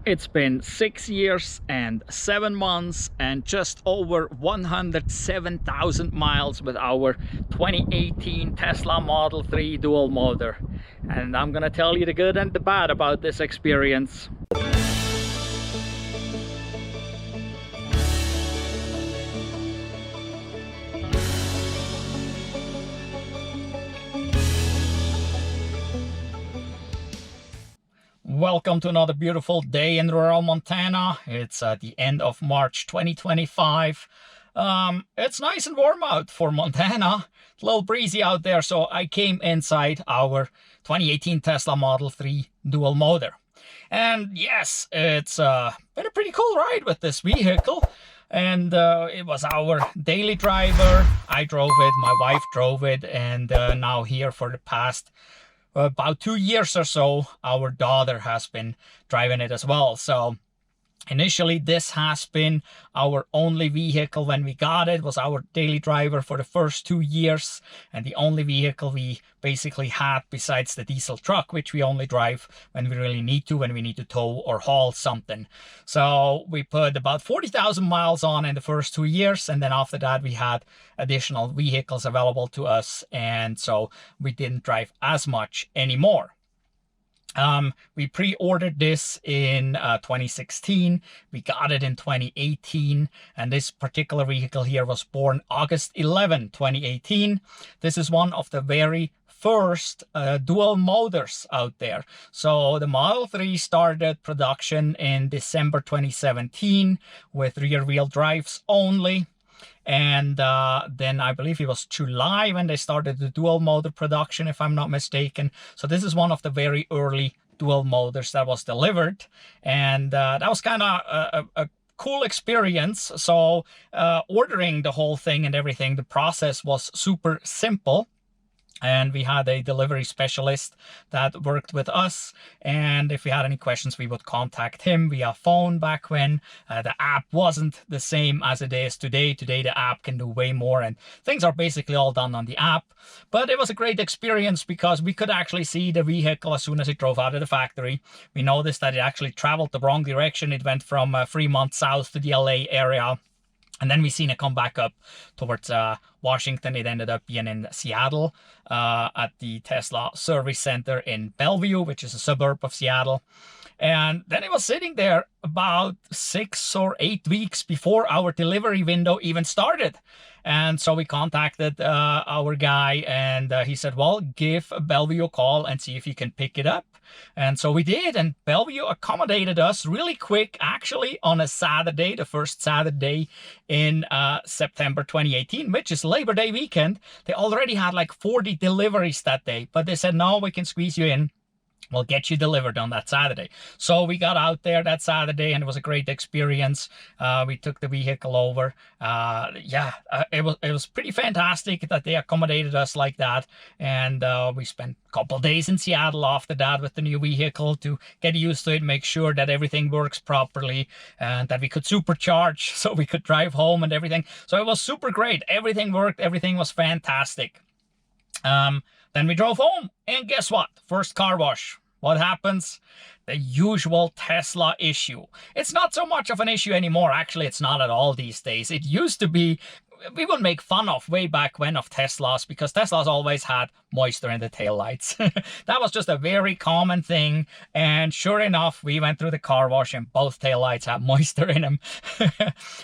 It's been 6 years and 7 months and just over 107,000 miles with our 2018 Tesla Model 3 dual motor. And I'm gonna tell you the good and the bad about this experience. Welcome to another beautiful day in rural Montana. It's the end of March 2025. It's nice and warm out for Montana. It's a little breezy out there, so I came inside our 2018 Tesla Model 3 dual motor. And yes, it's been a pretty cool ride with this vehicle. And it was our daily driver. I drove it, my wife drove it, and now here for the past about 2 years or so, our daughter has been driving it as well. So initially, this has been our only vehicle when we got it. Was our daily driver for the first 2 years, and the only vehicle we basically had besides the diesel truck, which we only drive when we really need to, when we need to tow or haul something. So we put about 40,000 miles on in the first 2 years, and then after that we had additional vehicles available to us, and so we didn't drive as much anymore. We pre-ordered this in 2016. We got it in 2018, and this particular vehicle here was born August 11, 2018. This is one of the very first dual motors out there. So the Model 3 started production in December 2017 with rear-wheel drives only. And then I believe it was July when they started the dual motor production, if I'm not mistaken. So this is one of the very early dual motors that was delivered, and that was kind of a cool experience. So ordering the whole thing and everything, the process was super simple. And we had a delivery specialist that worked with us. And if we had any questions, we would contact him via phone back when. The app wasn't the same as it is today. Today, the app can do way more, and things are basically all done on the app. But it was a great experience because we could actually see the vehicle as soon as it drove out of the factory. We noticed that it actually traveled the wrong direction. It went from Fremont south to the LA area. And then we seen it come back up towards Washington. It ended up being in Seattle at the Tesla Service Center in Bellevue, which is a suburb of Seattle. And then it was sitting there about 6 or 8 weeks before our delivery window even started. And so we contacted our guy, and he said, well, give Bellevue a call and see if you can pick it up. And so we did, and Bellevue accommodated us really quick, actually on a Saturday, the first Saturday in September 2018, which is Labor Day weekend. They already had like 40 deliveries that day, but they said, no, we can squeeze you in. We'll get you delivered on that Saturday. So we got out there that Saturday, and it was a great experience. We took the vehicle over. It was pretty fantastic that they accommodated us like that. And we spent a couple of days in Seattle after that with the new vehicle to get used to it, make sure that everything works properly, and that we could supercharge so we could drive home and everything. So it was super great. Everything worked. Everything was fantastic. Then we drove home, and guess what? First car wash. What happens? The usual Tesla issue. It's not so much of an issue anymore. Actually, it's not at all these days. It used to be, we would make fun of way back when of Teslas, because Teslas always had moisture in the taillights. That was just a very common thing. And sure enough, we went through the car wash and both taillights had moisture in them.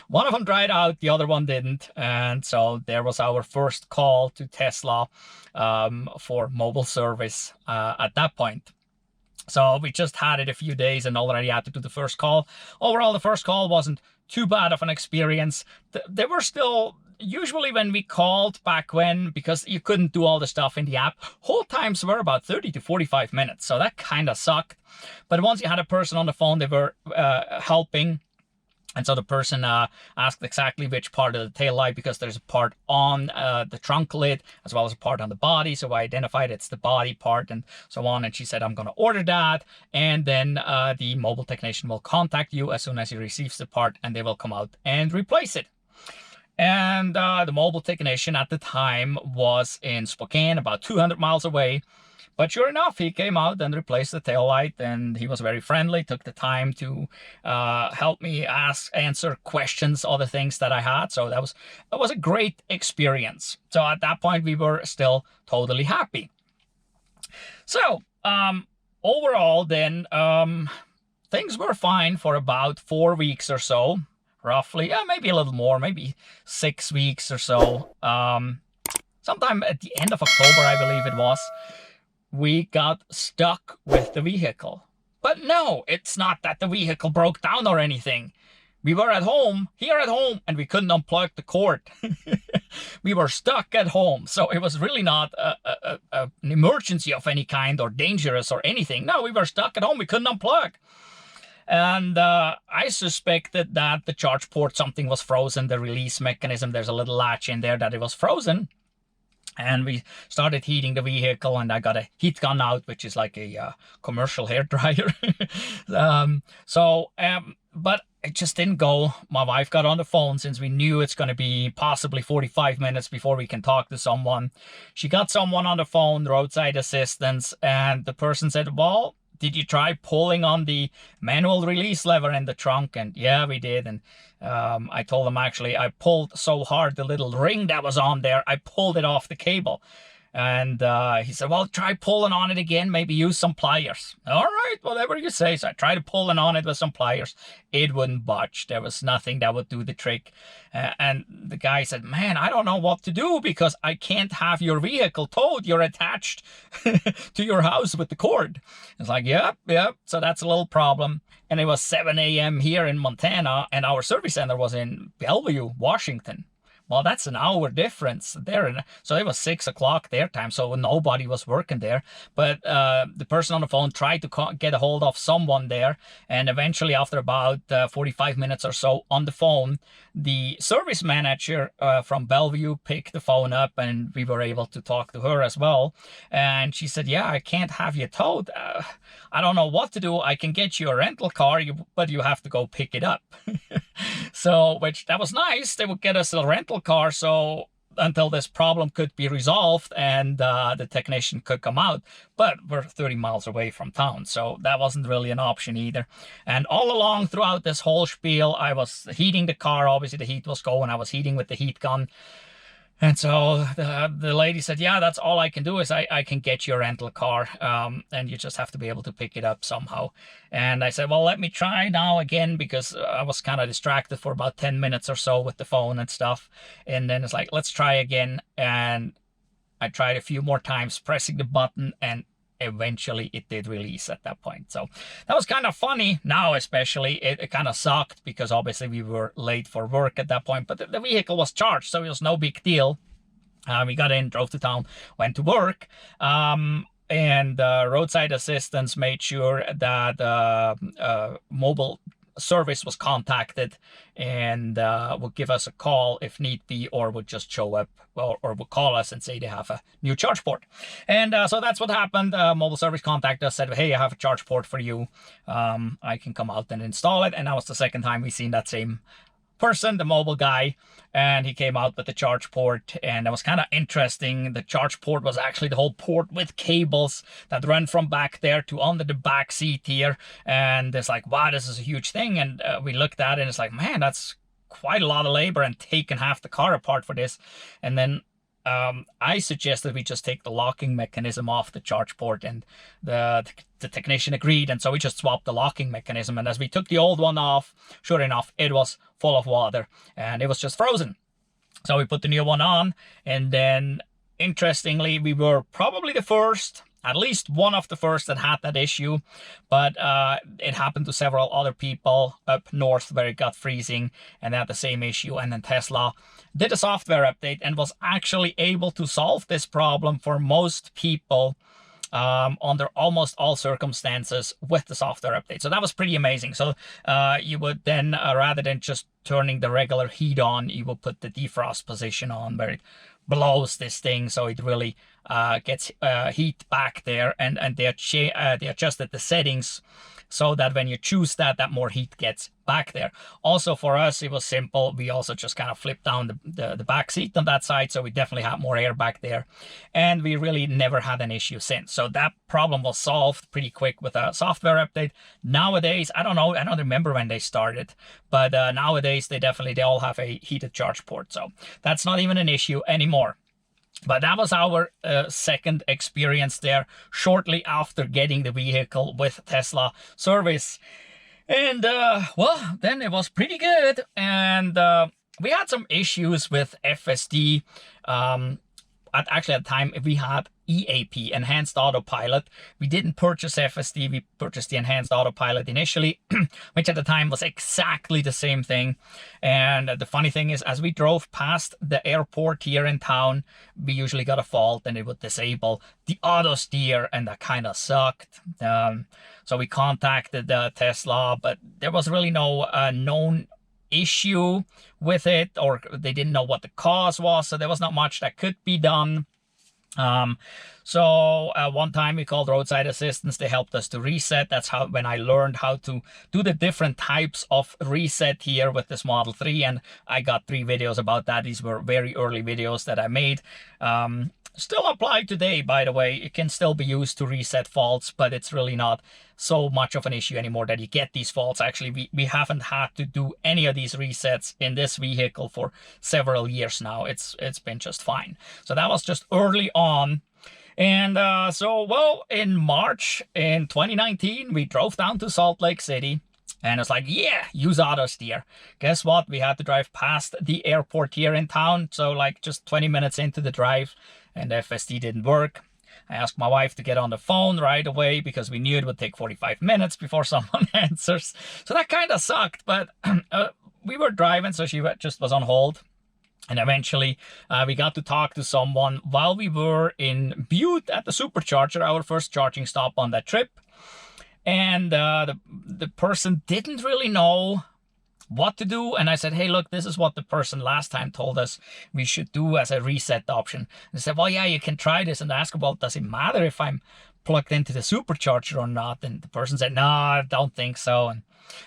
One of them dried out, the other one didn't. And so there was our first call to Tesla for mobile service at that point. So we just had it a few days and already had to do the first call. Overall, the first call wasn't too bad of an experience. They were still, usually when we called back when, because you couldn't do all the stuff in the app, hold times were about 30 to 45 minutes. So that kind of sucked. But once you had a person on the phone, they were helping. And so the person asked exactly which part of the tail light, because there's a part on the trunk lid as well as a part on the body. So I identified it's the body part and so on. And she said, I'm going to order that. And then the mobile technician will contact you as soon as he receives the part, and they will come out and replace it. And the mobile technician at the time was in Spokane, about 200 miles away. But sure enough, he came out and replaced the taillight, and he was very friendly, took the time to help me answer questions, other things that I had. So that was a great experience. So at that point, we were still totally happy. So overall then, things were fine for about 4 weeks or so, roughly. Yeah, maybe a little more, maybe 6 weeks or so. Sometime at the end of October, I believe it was, we got stuck with the vehicle. But no, it's not that the vehicle broke down or anything. We were here at home, and we couldn't unplug the cord. We were stuck at home, so it was really not an emergency of any kind or dangerous or anything. No, we were stuck at home. We couldn't unplug. And I suspected that the charge port, something was frozen, the release mechanism, there's a little latch in there that it was frozen. And we started heating the vehicle, and I got a heat gun out, which is like a commercial hairdryer. But it just didn't go. My wife got on the phone, since we knew it's going to be possibly 45 minutes before we can talk to someone. She got someone on the phone, roadside assistance, and the person said, well, did you try pulling on the manual release lever in the trunk? And yeah, we did. And I told him, actually, I pulled so hard, the little ring that was on there, I pulled it off the cable. And he said, well, try pulling on it again, maybe use some pliers. All right, whatever you say. So I tried pulling on it with some pliers. It wouldn't budge. There was nothing that would do the trick. And the guy said, man, I don't know what to do, because I can't have your vehicle towed. You're attached to your house with the cord. It's like, yeah. So that's a little problem. And it was 7 a.m. here in Montana, and our service center was in Bellevue, Washington. Well, that's an hour difference there. So it was 6 o'clock their time, so nobody was working there. But the person on the phone tried to get a hold of someone there. And eventually, after about 45 minutes or so on the phone, the service manager from Bellevue picked the phone up, and we were able to talk to her as well. And she said, yeah, I can't have you towed. I don't know what to do. I can get you a rental car, but you have to go pick it up. So, which that was nice. They would get us a rental car, so until this problem could be resolved and the technician could come out. But we're 30 miles away from town, so that wasn't really an option either. And all along throughout this whole spiel, I was heating the car. Obviously, the heat was going. I was heating with the heat gun. And so the lady said, yeah, that's all I can do, is I can get you a rental car, and you just have to be able to pick it up somehow. And I said, well, let me try now again, because I was kind of distracted for about 10 minutes or so with the phone and stuff. And then it's like, let's try again. And I tried a few more times pressing the button, and eventually it did release at that point. So that was kind of funny. Now especially, it kind of sucked, because obviously we were late for work at that point, but the vehicle was charged, so it was no big deal. We got in, drove to town, went to work, and roadside assistance made sure that mobile service was contacted, and would give us a call if need be, or would just show up, or would call us and say they have a new charge port. And so that's what happened. Mobile service contacted us, said, hey, I have a charge port for you. I can come out and install it. And that was the second time we seen that same person, the mobile guy, and he came out with the charge port. And it was kind of interesting. The charge port was actually the whole port with cables that run from back there to under the back seat here. And it's like, wow, this is a huge thing. And we looked at it, and it's like, man, that's quite a lot of labor, and taking half the car apart for this. And then I suggested we just take the locking mechanism off the charge port, and the technician agreed. And so we just swapped the locking mechanism. And as we took the old one off, sure enough, it was full of water, and it was just frozen. So we put the new one on, and then interestingly, we were probably the first, at least one of the first, that had that issue. But it happened to several other people up north where it got freezing, and they had the same issue. And then Tesla did a software update and was actually able to solve this problem for most people under almost all circumstances with the software update. So that was pretty amazing. So you would then, rather than just turning the regular heat on, you will put the defrost position on, where it blows this thing, so it really gets heat back there. And they adjusted the settings so that when you choose that more heat gets back there. Also for us, it was simple. We also just kind of flipped down the back seat on that side, so we definitely had more air back there, and we really never had an issue since. So that problem was solved pretty quick with a software update. Nowadays, I don't know, I don't remember when they started, but nowadays they all have a heated charge port, so that's not even an issue anymore. But that was our second experience there, shortly after getting the vehicle with Tesla service. And, well, then it was pretty good. And we had some issues with FSD. Actually, at the time, we had EAP, Enhanced Autopilot. We didn't purchase FSD, we purchased the Enhanced Autopilot initially, which at the time was exactly the same thing. And the funny thing is, as we drove past the airport here in town, we usually got a fault and it would disable the auto steer, and that kind of sucked. So we contacted the Tesla, but there was really no known issue with it, or they didn't know what the cause was, so there was not much that could be done. So one time we called roadside assistance. They helped us to reset. That's when I learned how to do the different types of reset here with this Model 3, and I got 3 videos about that. These were very early videos that I made. Still apply today, by the way. It can still be used to reset faults, but it's really not so much of an issue anymore that you get these faults. Actually, we haven't had to do any of these resets in this vehicle for several years now. It's been just fine. So that was just early on. And so, well, in March in 2019, we drove down to Salt Lake City. And it's like, yeah, use auto steer. Guess what? We had to drive past the airport here in town. So like just 20 minutes into the drive, and the FSD didn't work. I asked my wife to get on the phone right away because we knew it would take 45 minutes before someone answers. So that kind of sucked, but we were driving, so she just was on hold. And eventually we got to talk to someone while we were in Butte at the Supercharger, our first charging stop on that trip. And the person didn't really know what to do. And I said, hey, look, this is what the person last time told us we should do as a reset option. And they said, well, yeah, you can try this. And I asked, well, does it matter if I'm plugged into the Supercharger or not? And the person said, no, I don't think so. And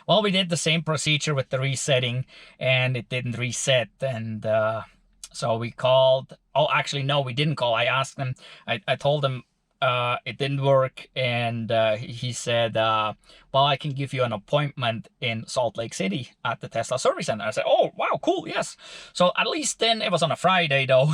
well, we did the same procedure with the resetting, and it didn't reset. And so we called. Oh, actually, no, we didn't call. I asked them. I told them it didn't work, and he said, well, I can give you an appointment in Salt Lake City at the Tesla Service Center. I said, oh, wow, cool, yes. So at least then it was on a Friday, though.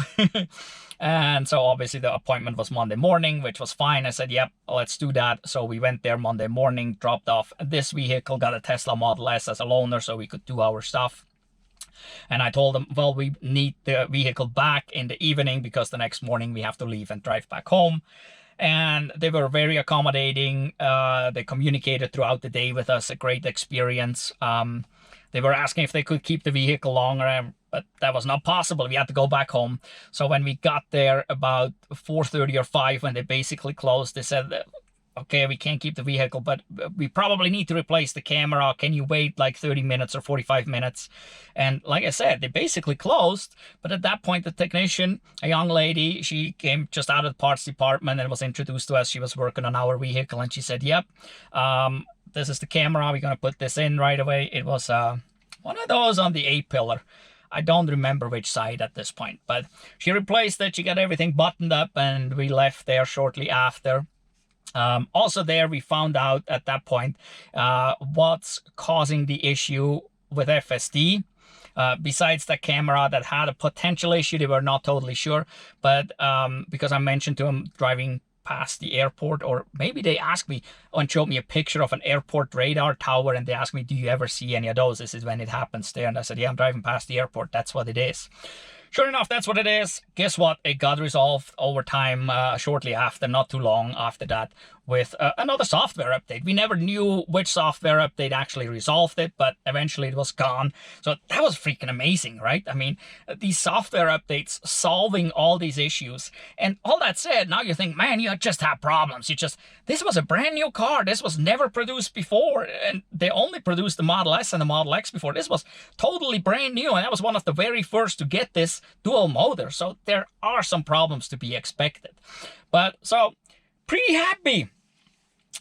And so obviously the appointment was Monday morning, which was fine. I said, yep, let's do that. So we went there Monday morning, dropped off this vehicle, got a Tesla Model S as a loaner so we could do our stuff. And I told them, well, we need the vehicle back in the evening because the next morning we have to leave and drive back home. And they were very accommodating. They communicated throughout the day with us, a great experience. They were asking if they could keep the vehicle longer, but that was not possible. We had to go back home. So when we got there about 4:30 or 5, when they basically closed, they said, okay, we can't keep the vehicle, but we probably need to replace the camera. Can you wait like 30 minutes or 45 minutes? And like I said, they basically closed. But at that point, the technician, a young lady, she came just out of the parts department and was introduced to us. She was working on our vehicle, and she said, yep, this is the camera. We're going to put this in right away. It was one of those on the A-pillar. I don't remember which side at this point, but she replaced it. She got everything buttoned up, and we left there shortly after. Also there, we found out at that point what's causing the issue with FSD. Besides the camera that had a potential issue, they were not totally sure. But because I mentioned to them driving past the airport, or maybe they asked me and showed me a picture of an airport radar tower, and they asked me, do you ever see any of those? This is when it happens there. And I said, yeah, I'm driving past the airport. That's what it is. Sure enough, that's what it is. Guess what? It got resolved over time, shortly after, not too long after that, with another software update. We never knew which software update actually resolved it, but eventually it was gone. So that was freaking amazing, right? I mean, these software updates solving all these issues. And all that said, now you think, man, you just have problems. This was a brand new car. This was never produced before. And they only produced the Model S and the Model X before. This was totally brand new. And I was one of the very first to get this dual motor. So there are some problems to be expected. But so pretty happy.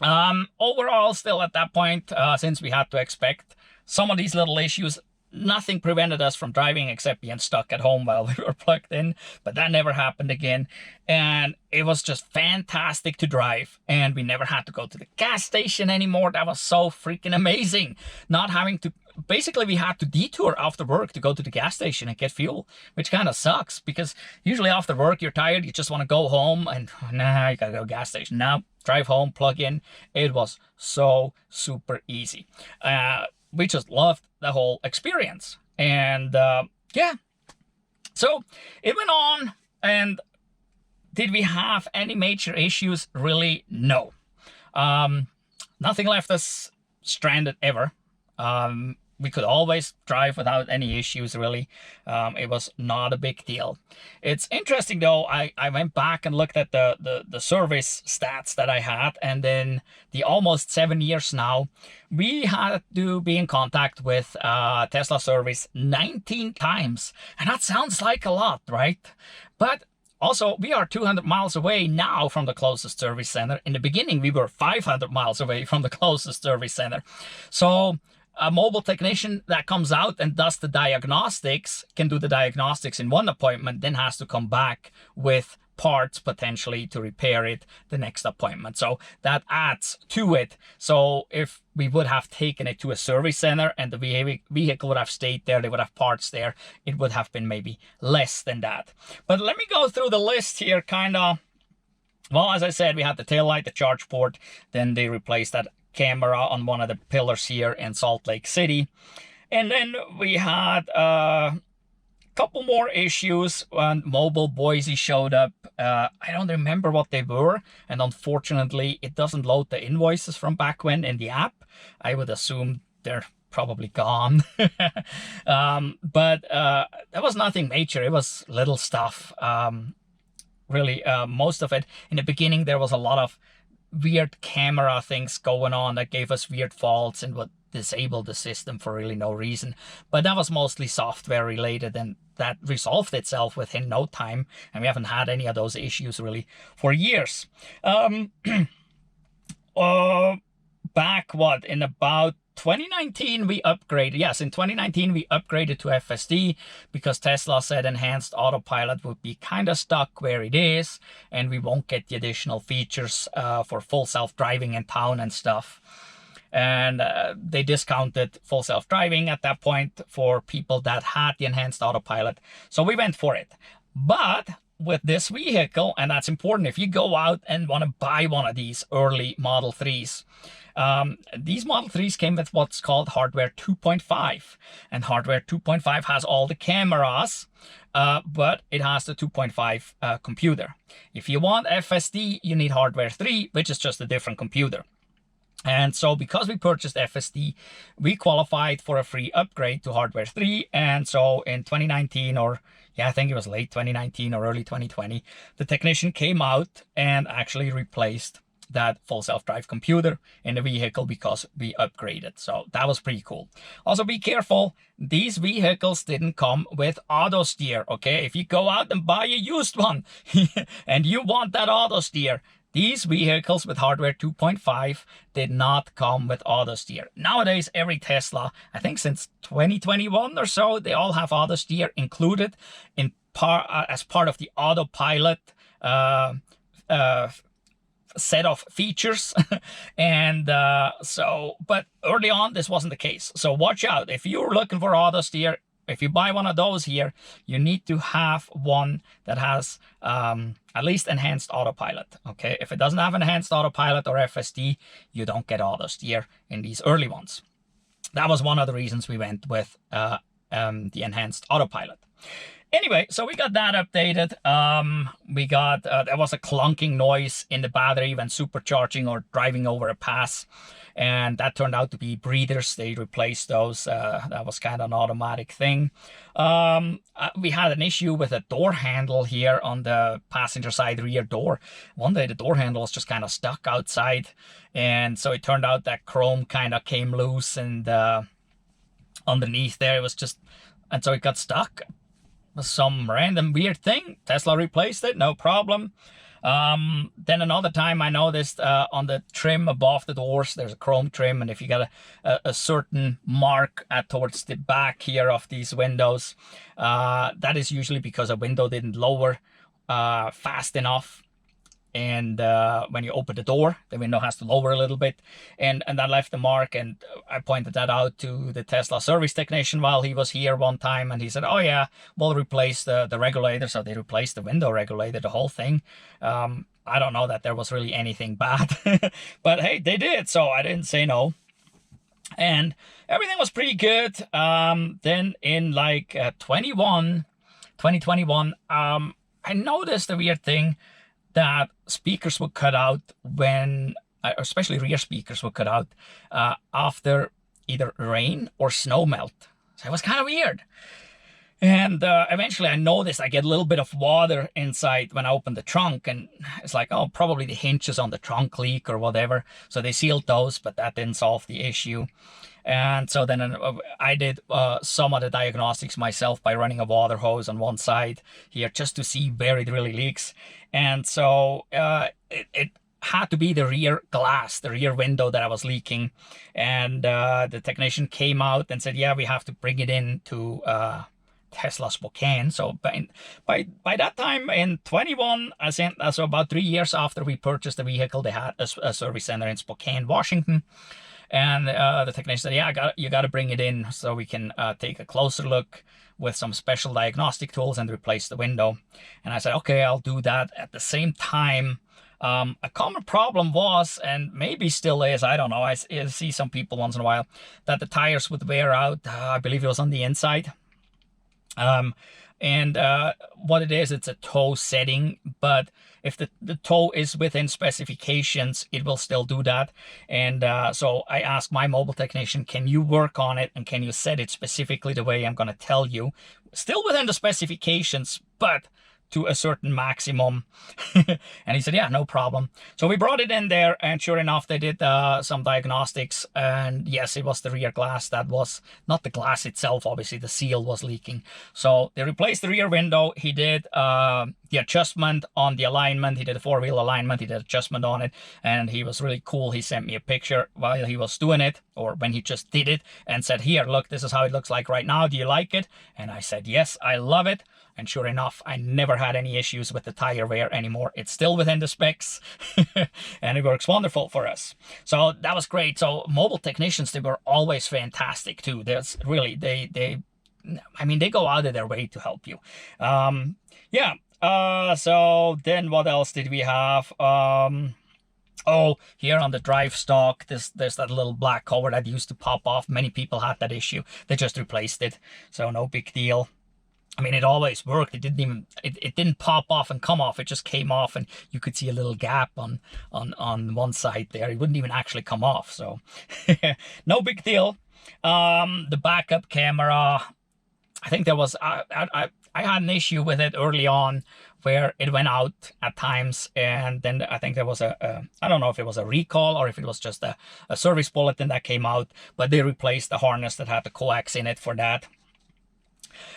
Overall, still at that point, since we had to expect some of these little issues, nothing prevented us from driving except being stuck at home while we were plugged in, but that never happened again. And it was just fantastic to drive, and we never had to go to the gas station anymore. That was so freaking amazing. Not having to, basically we had to detour after work to go to the gas station and get fuel, which kind of sucks because usually after work you're tired, you just want to go home and nah, you gotta go to the gas station. Now drive home, plug in. It was so super easy. We just loved the whole experience. And yeah, so it went on. And did we have any major issues? Really, no. Nothing left us stranded ever. We could always drive without any issues, really. It was not a big deal. It's interesting, though, I went back and looked at the service stats that I had, and then the almost 7 years now, we had to be in contact with Tesla service 19 times. And that sounds like a lot, right? But also, we are 200 miles away now from the closest service center. In the beginning, we were 500 miles away from the closest service center. So a mobile technician that comes out and does the diagnostics can do the diagnostics in one appointment, then has to come back with parts potentially to repair it the next appointment. So that adds to it. So if we would have taken it to a service center and the vehicle would have stayed there, they would have parts there, it would have been maybe less than that. But let me go through the list here kind of. Well, as I said, we had the taillight, the charge port, then they replaced that camera on one of the pillars here in Salt Lake City. And then we had a couple more issues when Mobile Boise showed up. I don't remember what they were, and unfortunately it doesn't load the invoices from back when in the app. I would assume they're probably gone. But there was nothing major. It was little stuff. Really, most of it. In the beginning there was a lot of weird camera things going on that gave us weird faults and would disable the system for really no reason. But that was mostly software related, and that resolved itself within no time. And we haven't had any of those issues really for years. Back in about 2019 we upgraded. Yes, in 2019 we upgraded to FSD because Tesla said enhanced autopilot would be kind of stuck where it is, and we won't get the additional features for full self-driving in town and stuff. And they discounted full self-driving at that point for people that had the enhanced autopilot. So we went for it. But with this vehicle, and that's important if you go out and want to buy one of these early Model 3s, these Model 3s came with what's called hardware 2.5, and hardware 2.5 has all the cameras, but it has the 2.5 computer. If you want FSD, you need hardware 3, which is just a different computer. And so because we purchased FSD, we qualified for a free upgrade to hardware 3. And so in 2019, or yeah, I think it was late 2019 or early 2020, the technician came out and actually replaced that full self-drive computer in the vehicle because we upgraded. So that was pretty cool. Also be careful, these vehicles didn't come with auto steer, okay? If you go out and buy a used one and you want that auto steer, these vehicles with hardware 2.5 did not come with auto steer. Nowadays, every Tesla, I think since 2021 or so, they all have auto steer included in as part of the autopilot set of features. And but early on this wasn't the case, so watch out. If you're looking for auto steer, if you buy one of those here, you need to have one that has at least enhanced autopilot. Okay, if it doesn't have enhanced autopilot or FSD, you don't get auto steer in these early ones. That was one of the reasons we went with the enhanced autopilot. Anyway, so we got that updated. We got, there was a clunking noise in the battery when supercharging or driving over a pass. And that turned out to be breathers. They replaced those. That was kind of an automatic thing. We had an issue with a door handle here on the passenger side rear door. One day the door handle was just kind of stuck outside. And so it turned out that chrome kind of came loose, and underneath there it was just, and so it got stuck. Some random weird thing. Tesla replaced it, no problem. Then another time I noticed on the trim above the doors, there's a chrome trim, and if you got a certain mark towards the back here of these windows, that is usually because a window didn't lower fast enough. And when you open the door, the window has to lower a little bit, and that left the mark. And I pointed that out to the Tesla service technician while he was here one time, and he said, oh yeah, we'll replace the regulator. So they replaced the window regulator, the whole thing. I don't know that there was really anything bad, but hey, they did, so I didn't say no. And everything was pretty good. Then in like 2021, I noticed a weird thing, that speakers would cut out when, especially rear speakers would cut out after either rain or snow melt. So it was kind of weird. And eventually I noticed I get a little bit of water inside when I open the trunk, and it's like, oh, probably the hinges on the trunk leak or whatever. So they sealed those, but that didn't solve the issue. And so then I did some of the diagnostics myself by running a water hose on one side here just to see where it really leaks. And so it had to be the rear glass, the rear window that I was leaking. And the technician came out and said, yeah, we have to bring it in to Tesla Spokane. So by that time in 21, so about 3 years after we purchased the vehicle, they had a service center in Spokane, Washington. And the technician said, yeah, you got to bring it in so we can take a closer look with some special diagnostic tools and replace the window. And I said, okay, I'll do that. At the same time, a common problem was, and maybe still is, I don't know, I see some people once in a while, that the tires would wear out. I believe it was on the inside. What it is, it's a toe setting, but if the toe is within specifications, it will still do that. And so I asked my mobile technician, can you work on it and can you set it specifically the way I'm going to tell you? Still within the specifications, but to a certain maximum. And he said, yeah, no problem. So we brought it in there, and sure enough, they did some diagnostics, and yes, it was the rear glass that was, not the glass itself, obviously the seal was leaking. So they replaced the rear window. He did the adjustment on the alignment. He did a four-wheel alignment. He did adjustment on it, and he was really cool. He sent me a picture while he was doing it, or when he just did it, and said, here, look, this is how it looks like right now. Do you like it? And I said, yes, I love it. And sure enough, I never had any issues with the tire wear anymore. It's still within the specs and it works wonderful for us. So that was great. So mobile technicians, they were always fantastic too. There's really, they go out of their way to help you. So then what else did we have? Oh, here on the drive stalk, there's that little black cover that used to pop off. Many people had that issue. They just replaced it. So no big deal. I mean, it always worked. It didn't pop off and come off. It just came off, and you could see a little gap on one side there. It wouldn't even actually come off. So no big deal. The backup camera, I think there was, I had an issue with it early on where it went out at times. And then I think there was I don't know if it was a recall or if it was just a service bulletin that came out, but they replaced the harness that had the coax in it for that.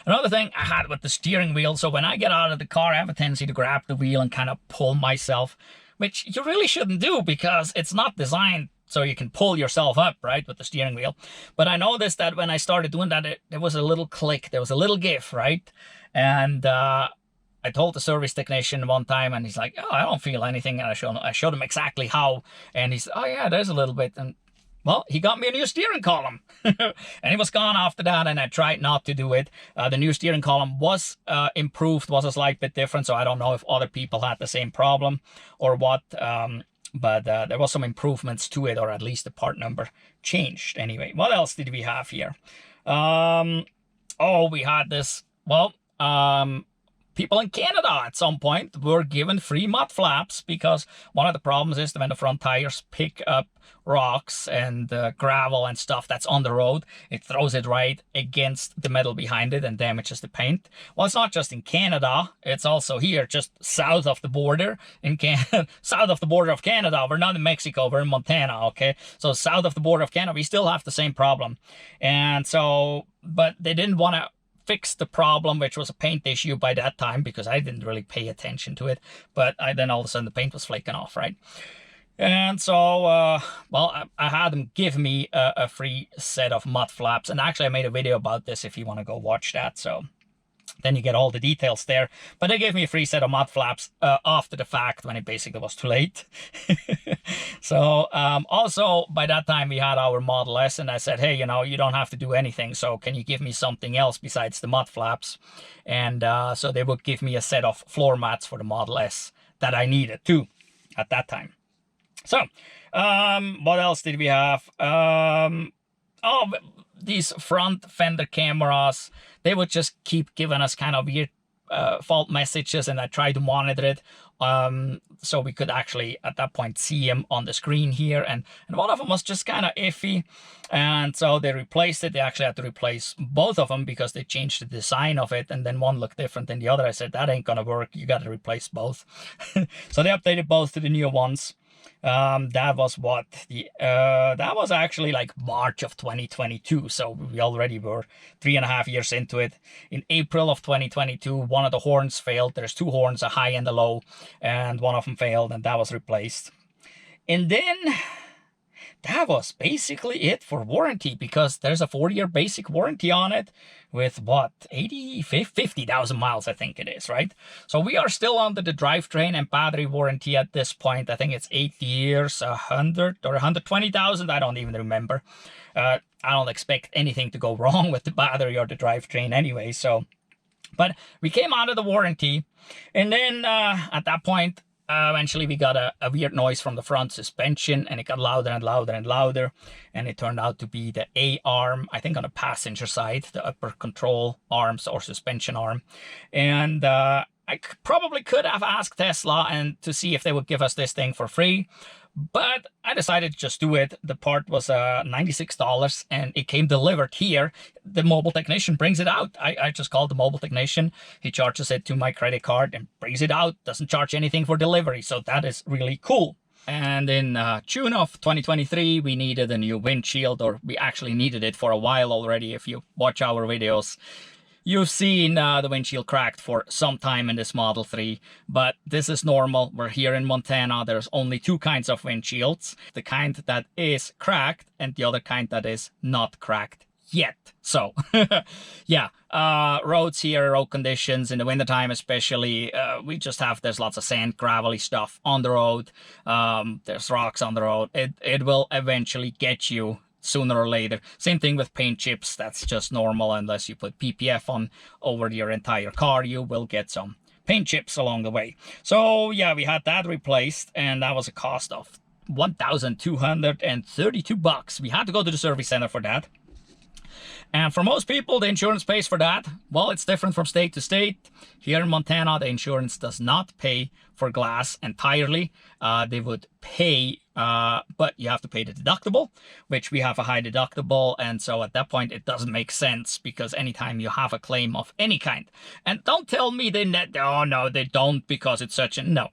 Another thing I had with the steering wheel, so when I get out of the car, I have a tendency to grab the wheel and kind of pull myself, which you really shouldn't do because it's not designed so you can pull yourself up, right, with the steering wheel. But I noticed that when I started doing that, there was a little click, there was a little gif, right? And I told the service technician one time, and he's like, oh, I don't feel anything. And I showed him exactly how, and he said, oh yeah, there's a little bit. And well, he got me a new steering column and it was gone after that, and I tried not to do it. The new steering column was improved, was a slight bit different, so I don't know if other people had the same problem or what, but there was some improvements to it, or at least the part number changed. Anyway, what else did we have here? Oh, we had this, well, people in Canada at some point were given free mud flaps because one of the problems is that when the front tires pick up rocks and gravel and stuff that's on the road, it throws it right against the metal behind it and damages the paint. Well, it's not just in Canada, it's also here just south of the border in south of the border of Canada. We're not in Mexico, we're in Montana, okay? So south of the border of Canada, we still have the same problem. And so, but they didn't want to fixed the problem, which was a paint issue by that time because I didn't really pay attention to it. But then all of a sudden the paint was flaking off, right? And so, well, I had them give me a free set of mud flaps. And actually, I made a video about this if you want to go watch that. So then you get all the details there. But they gave me a free set of mud flaps after the fact when it basically was too late. So also, by that time, we had our Model S. And I said, hey, you know, you don't have to do anything. So can you give me something else besides the mud flaps? And so they would give me a set of floor mats for the Model S that I needed too at that time. So, what else did we have? Oh, these front fender cameras, they would just keep giving us kind of weird fault messages, and I tried to monitor it so we could actually at that point see them on the screen here, and one of them was just kind of iffy, and so they replaced it. They actually had to replace both of them because they changed the design of it, and then one looked different than the other. I said, that ain't gonna work, you gotta replace both. So they updated both to the new ones. That was what that was actually like March of 2022, so we already were 3.5 years into it. In April of 2022, one of the horns failed. There's two horns, a high and a low, and one of them failed, and that was replaced. And then that was basically it for warranty, because there's a 4-year basic warranty on it with what, 50,000 miles, I think it is, right? So we are still under the drivetrain and battery warranty at this point. I think it's 8 years, 100 or 120,000. I don't even remember. I don't expect anything to go wrong with the battery or the drivetrain anyway. So, but we came out of the warranty, and then at that point, eventually we got a weird noise from the front suspension, and it got louder and louder and louder, and it turned out to be the A-arm, I think on the passenger side, the upper control arms or suspension arm. And I probably could have asked Tesla and to see if they would give us this thing for free, but I decided to just do it. The part was $96, and it came delivered here. The mobile technician brings it out. I just called the mobile technician. He charges it to my credit card and brings it out. Doesn't charge anything for delivery, so that is really cool. And in June of 2023, we needed a new windshield, or we actually needed it for a while already. If you watch our videos, you've seen the windshield cracked for some time in this Model 3, but this is normal. We're here in Montana. There's only two kinds of windshields, the kind that is cracked and the other kind that is not cracked yet. So, yeah, roads here, road conditions in the wintertime especially, we just have, there's lots of sand, gravelly stuff on the road. There's rocks on the road. It will eventually get you sooner or later. Same thing with paint chips. That's just normal. Unless you put PPF on over your entire car, you will get some paint chips along the way. So yeah, we had that replaced, and that was a cost of $1,232. We had to go to the service center for that. And for most people, the insurance pays for that. Well, it's different from state to state. Here in Montana, the insurance does not pay for glass entirely. They would pay, but you have to pay the deductible, which we have a high deductible. And so at that point, it doesn't make sense, because anytime you have a claim of any kind, and don't tell me oh no, they don't, because it's such a, no.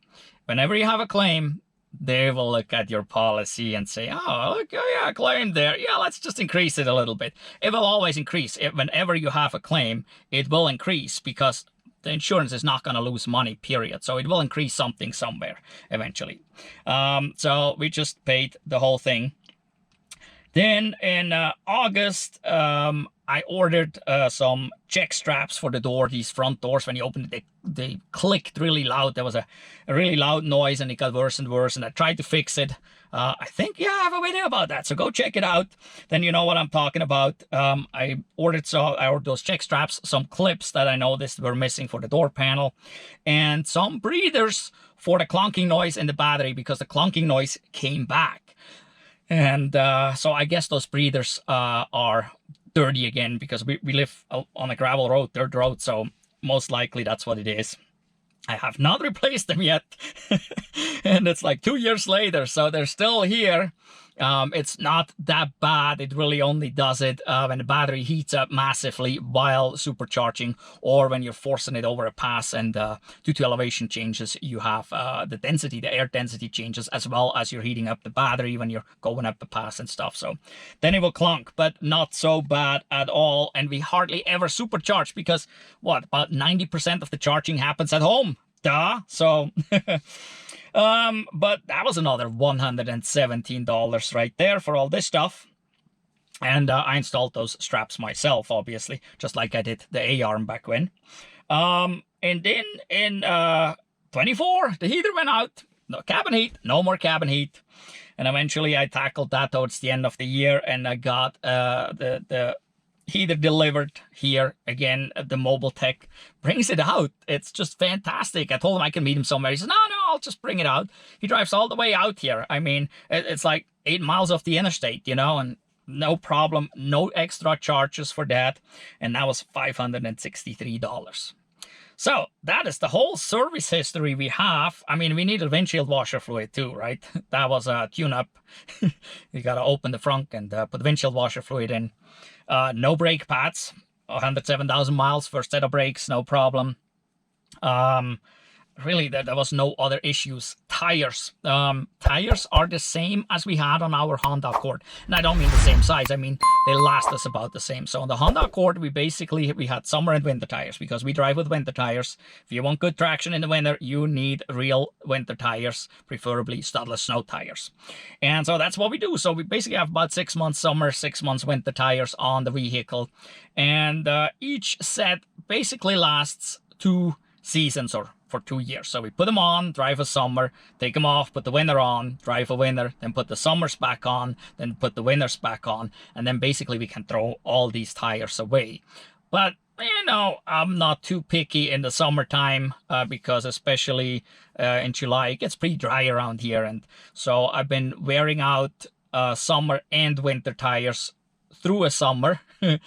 Whenever you have a claim, they will look at your policy and say, oh, look, yeah, claim there. Yeah, let's just increase it a little bit. It will always increase. Whenever you have a claim, it will increase, because the insurance is not going to lose money, period. So it will increase something somewhere eventually. So we just paid the whole thing. Then in August, I ordered some check straps for the door, these front doors. When you open it, they clicked really loud. There was a really loud noise, and it got worse and worse, and I tried to fix it. I think, yeah, I have a video about that, so go check it out. Then you know what I'm talking about. I ordered those check straps, some clips that I noticed were missing for the door panel, and some breathers for the clunking noise in the battery, because the clunking noise came back. And so I guess those breathers are dirty again, because we live on a gravel road, dirt road, so most likely that's what it is. I have not replaced them yet. And it's like 2 years later, so they're still here. It's not that bad. It really only does it when the battery heats up massively while supercharging, or when you're forcing it over a pass, and due to elevation changes, you have the density, the air density changes, as well as you're heating up the battery when you're going up the pass and stuff. So then it will clunk, but not so bad at all. And we hardly ever supercharge because what, about 90% of the charging happens at home. Duh. So but that was another $117 right there for all this stuff. And I installed those straps myself, obviously, just like I did the A-arm back when. And then in 24, the heater went out. No cabin heat, no more cabin heat. And eventually I tackled that towards the end of the year, and I got the heater delivered here. Again, the mobile tech brings it out. It's just fantastic. I told him I can meet him somewhere. He says, no, I'll just bring it out. He drives all the way out here. I mean, it's like 8 miles off the interstate, you know, and no problem. No extra charges for that. And that was $563. So that is the whole service history we have. I mean, we needed windshield washer fluid too, right? That was a tune-up. You got to open the front and put windshield washer fluid in. No brake pads, 107,000 miles, first set of brakes, no problem. Really, there was no other issues. Tires. Tires are the same as we had on our Honda Accord. And I don't mean the same size. I mean, they last us about the same. So on the Honda Accord, we had summer and winter tires because we drive with winter tires. If you want good traction in the winter, you need real winter tires, preferably studless snow tires. And so that's what we do. So we basically have about 6 months summer, 6 months winter tires on the vehicle. And each set basically lasts 2 seasons or for 2 years. So we put them on, drive a summer, take them off, put the winter on, drive a winter, then put the summers back on, then put the winters back on, and then basically we can throw all these tires away. But you know, I'm not too picky in the summertime because especially in July, it gets pretty dry around here. And so I've been wearing out summer and winter tires through a summer. Get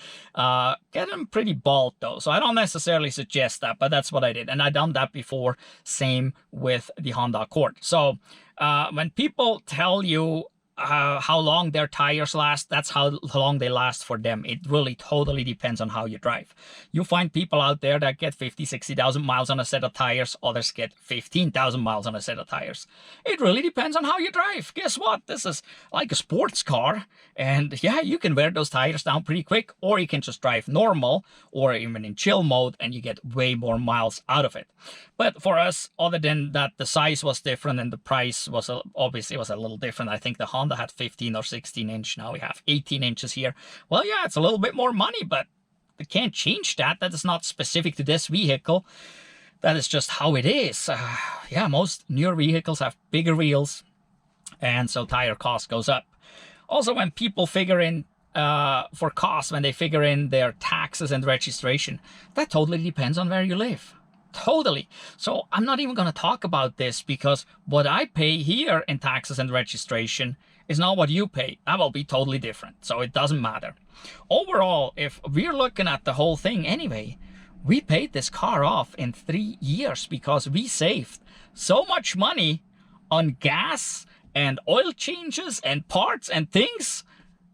them pretty bald though, so I don't necessarily suggest that, but that's what I did, and I done that before. Same with the Honda Accord. So when people tell you how long their tires last, that's how long they last for them. It really totally depends on how you drive. You find people out there that get 50, 60,000 miles on a set of tires. Others get 15,000 miles on a set of tires. It really depends on how you drive. Guess what? This is like a sports car. And yeah, you can wear those tires down pretty quick, or you can just drive normal or even in chill mode and you get way more miles out of it. But for us, other than that, the size was different and the price was obviously was a little different. I think the Honda had 15 or 16 inch. Now we have 18 inches here. Well, yeah, it's a little bit more money, but they can't change that. That is not specific to this vehicle. That is just how it is. Yeah, most newer vehicles have bigger wheels, and so tire cost goes up. Also, when people figure in for cost, when they figure in their taxes and registration, that totally depends on where you live. Totally. So I'm not even going to talk about this because what I pay here in taxes and registration is not what you pay. That will be totally different. So it doesn't matter. Overall, if we're looking at the whole thing anyway, we paid this car off in 3 years because we saved so much money on gas and oil changes and parts and things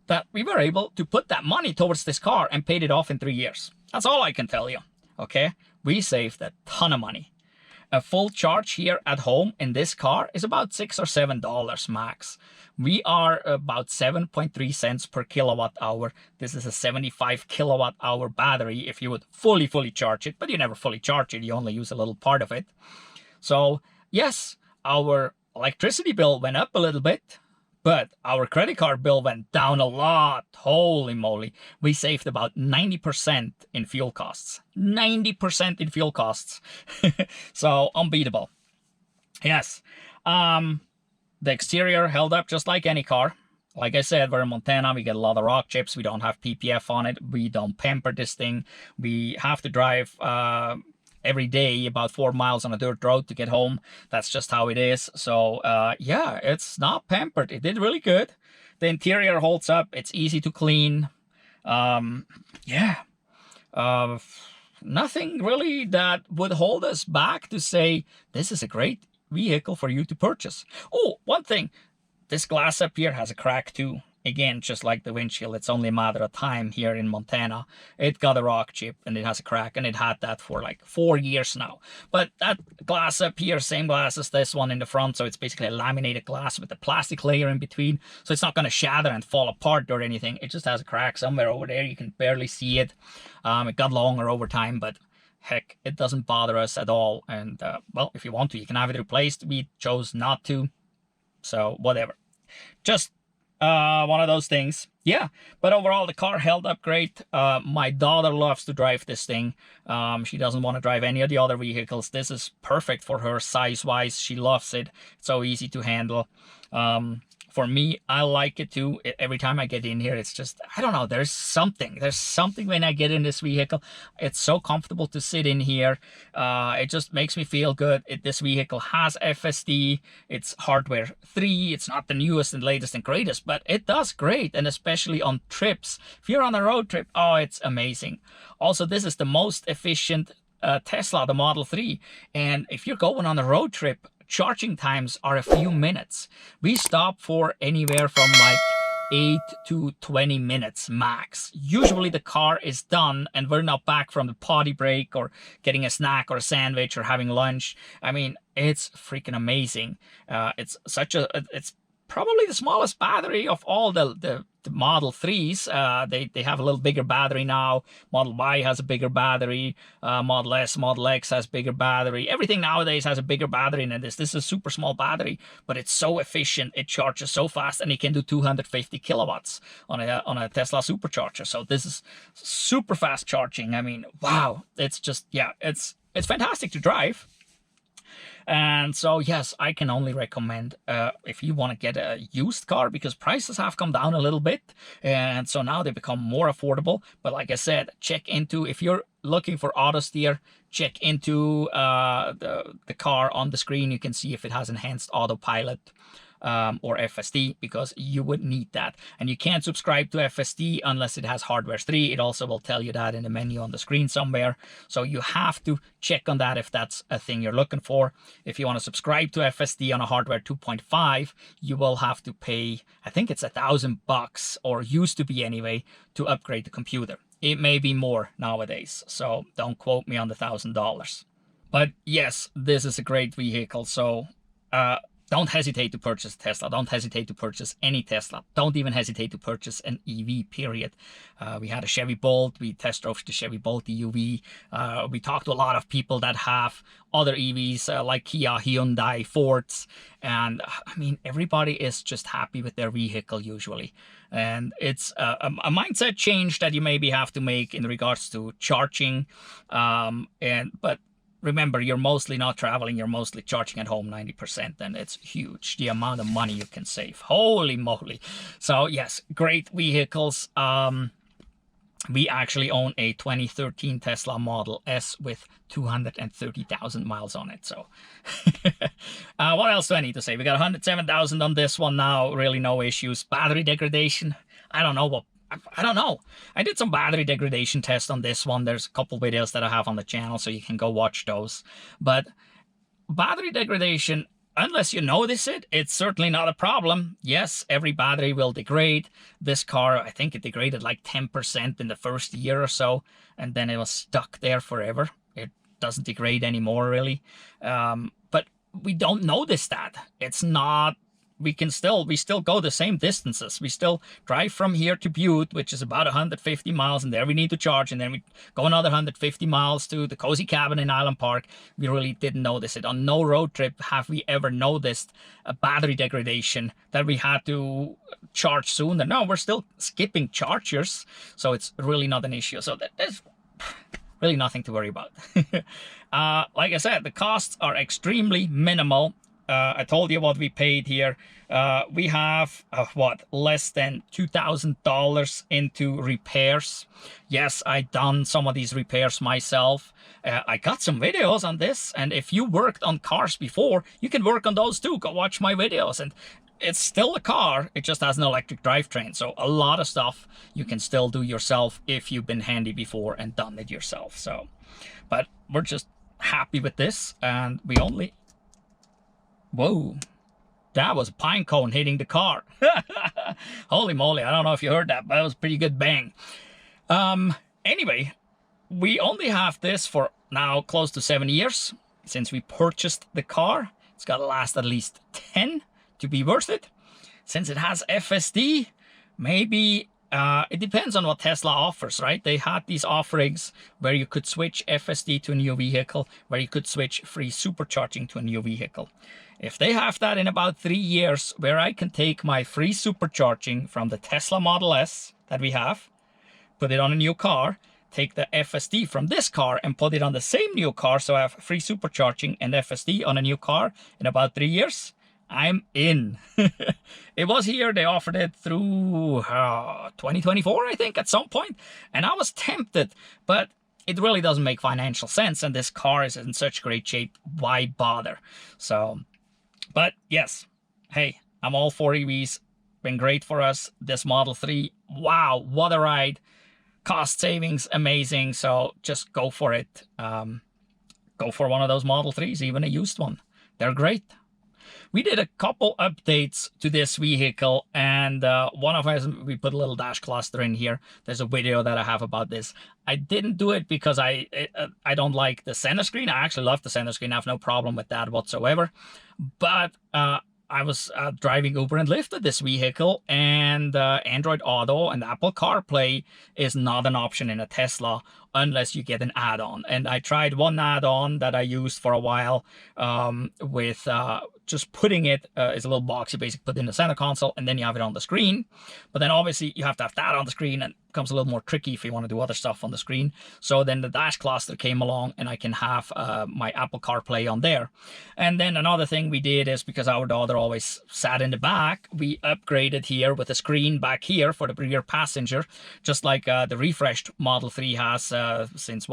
that we were able to put that money towards this car and paid it off in 3 years. That's all I can tell you. Okay? We saved a ton of money. A full charge here at home in this car is about $6 or $7 max. We are about 7.3 cents per kilowatt hour. This is a 75 kilowatt hour battery if you would fully charge it, but you never fully charge it. You only use a little part of it. So yes, our electricity bill went up a little bit, but our credit card bill went down a lot. Holy moly. We saved about 90% in fuel costs. 90% in fuel costs. So unbeatable. Yes. The exterior held up just like any car. Like I said, we're in Montana. We get a lot of rock chips. We don't have PPF on it. We don't pamper this thing. We have to drive every day about 4 miles on a dirt road to get home. That's just how it is. So yeah, it's not pampered. It did really good. The interior holds up. It's easy to clean. Yeah. Nothing really that would hold us back to say this is a great vehicle for you to purchase. Oh, one thing. this glass up here has a crack too. Again, just like the windshield, it's only a matter of time here in Montana. It got a rock chip and it has a crack, and it had that for like 4 years now. But that glass up here, same glass as this one in the front, so it's basically a laminated glass with a plastic layer in between, so it's not going to shatter and fall apart or anything. It just has a crack somewhere over there. You can barely see it. It got longer over time, but heck, it doesn't bother us at all. And well, if you want to, you can have it replaced. We chose not to, so whatever. Just one of those things. Yeah, but overall the car held up great. My daughter loves to drive this thing. She doesn't want to drive any of the other vehicles. This is perfect for her size wise. She loves it. It's so easy to handle. For me, I like it too. Every time I get in here, it's just, I don't know, there's something when I get in this vehicle. It's so comfortable to sit in here. It just makes me feel good. This vehicle has FSD. It's hardware 3. It's not the newest and latest and greatest, but it does great. And especially on trips, if you're on a road trip, oh, it's amazing. Also, this is the most efficient Tesla, the Model 3. And if you're going on a road trip, charging times are a few minutes. We stop for anywhere from like 8 to 20 minutes max. Usually the car is done and we're not back from the potty break or getting a snack or a sandwich or having lunch. I mean, it's freaking amazing. It's probably the smallest battery of all the Model 3s. They have a little bigger battery now. Model Y has a bigger battery. Model S, Model X has bigger battery. Everything nowadays has a bigger battery than this. This is a super small battery, but it's so efficient. It charges so fast, and it can do 250 kilowatts on a Tesla Supercharger. So this is super fast charging. I mean, wow. It's just, yeah, it's fantastic to drive. And so, yes, I can only recommend if you want to get a used car, because prices have come down a little bit. And so now they become more affordable. But like I said, check into, if you're looking for auto steer, check into the car on the screen. You can see if it has enhanced autopilot or FSD, because you would need that. And you can't subscribe to FSD unless it has hardware 3. It also will tell you that in the menu on the screen somewhere. So you have to check on that if that's a thing you're looking for. If you want to subscribe to FSD on a hardware 2.5, you will have to pay, I think it's $1,000, or used to be anyway, to upgrade the computer. It may be more nowadays, so don't quote me on the $1,000. But yes, this is a great vehicle. So don't hesitate to purchase Tesla. Don't hesitate to purchase any Tesla. Don't even hesitate to purchase an EV, period. We had a Chevy Bolt. We test drove the Chevy Bolt EUV. We talked to a lot of people that have other EVs like Kia, Hyundai, Fords. And I mean, everybody is just happy with their vehicle usually. And it's a mindset change that you maybe have to make in regards to charging. But remember, you're mostly not traveling, you're mostly charging at home 90%, and it's huge, the amount of money you can save. Holy moly. So yes, great vehicles. We actually own a 2013 Tesla Model S with 230,000 miles on it. So what else do I need to say? We got 107,000 on this one now, really no issues. Battery degradation, I don't know. I did some battery degradation tests on this one. There's a couple videos that I have on the channel, so you can go watch those. But battery degradation, unless you notice it, it's certainly not a problem. Yes, every battery will degrade. This car, I think it degraded like 10% in the first year or so, and then it was stuck there forever. It doesn't degrade anymore, really. But we don't notice that. It's not... We still go the same distances. We still drive from here to Butte, which is about 150 miles, and there we need to charge, and then we go another 150 miles to the Cozy Cabin in Island Park. We really didn't notice it. On no road trip have we ever noticed a battery degradation that we had to charge sooner. No, we're still skipping chargers, so it's really not an issue. So there's really nothing to worry about. Like I said, the costs are extremely minimal. I told you what we paid here. We have, less than $2,000 into repairs. Yes, I done some of these repairs myself. I got some videos on this, and if you worked on cars before, you can work on those too. Go watch my videos, and it's still a car. It just has an electric drivetrain. So a lot of stuff you can still do yourself if you've been handy before and done it yourself. So, but we're just happy with this, and we only... Whoa, that was a pine cone hitting the car. Holy moly, I don't know if you heard that, but that was a pretty good bang. Anyway, we only have this for now close to 7 years since we purchased the car. It's got to last at least 10 to be worth it. Since it has FSD, maybe it depends on what Tesla offers, right? They had these offerings where you could switch FSD to a new vehicle, where you could switch free supercharging to a new vehicle. If they have that in about 3 years, where I can take my free supercharging from the Tesla Model S that we have, put it on a new car, take the FSD from this car and put it on the same new car, so I have free supercharging and FSD on a new car in about 3 years, I'm in. It was here, they offered it through 2024, I think, at some point, and I was tempted, but it really doesn't make financial sense, and this car is in such great shape, why bother? So, but yes, hey, I'm all for EVs, been great for us. This Model 3, wow, what a ride. Cost savings, amazing, so just go for it. Go for one of those Model 3s, even a used one. They're great. We did a couple updates to this vehicle, and one of them, we put a little dash cluster in here. There's a video that I have about this. I didn't do it because I don't like the center screen. I actually love the center screen. I have no problem with that whatsoever. But I was driving Uber and Lyft with this vehicle, and Android Auto and Apple CarPlay is not an option in a Tesla unless you get an add-on. And I tried one add-on that I used for a while with just putting it, is a little box you basically put in the center console, and then you have it on the screen. But then obviously you have to have that on the screen, and it becomes a little more tricky if you want to do other stuff on the screen. So then the dash cluster came along, and I can have my Apple CarPlay on there. And then another thing we did is, because our daughter always sat in the back, we upgraded here with a screen back here for the rear passenger, just like the refreshed Model 3 has since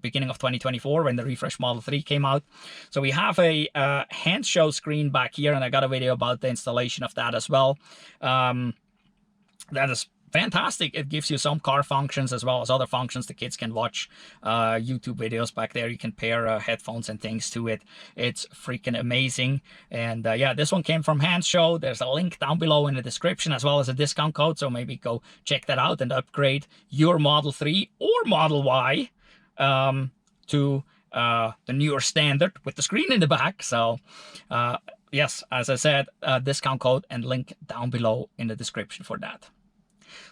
beginning of 2024, when the refreshed Model 3 came out. So we have a Hansshow screen back here, and I got a video about the installation of that as well. That is fantastic. It gives you some car functions as well as other functions. The kids can watch YouTube videos back there. You can pair headphones and things to it. It's freaking amazing. And yeah, this one came from Hansshow. There's a link down below in the description, as well as a discount code, so maybe go check that out and upgrade your Model 3 or Model Y to the newer standard with the screen in the back. So yes, as I said, discount code and link down below in the description for that.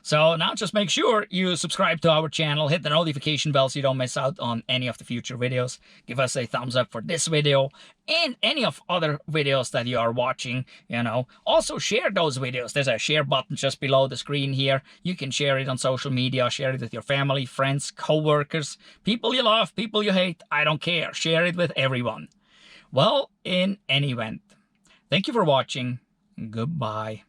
So now just make sure you subscribe to our channel, hit the notification bell so you don't miss out on any of the future videos. Give us a thumbs up for this video and any of other videos that you are watching, you know. Also share those videos. There's a share button just below the screen here. You can share it on social media, share it with your family, friends, co-workers, people you love, people you hate. I don't care. Share it with everyone. Well, in any event, thank you for watching. Goodbye.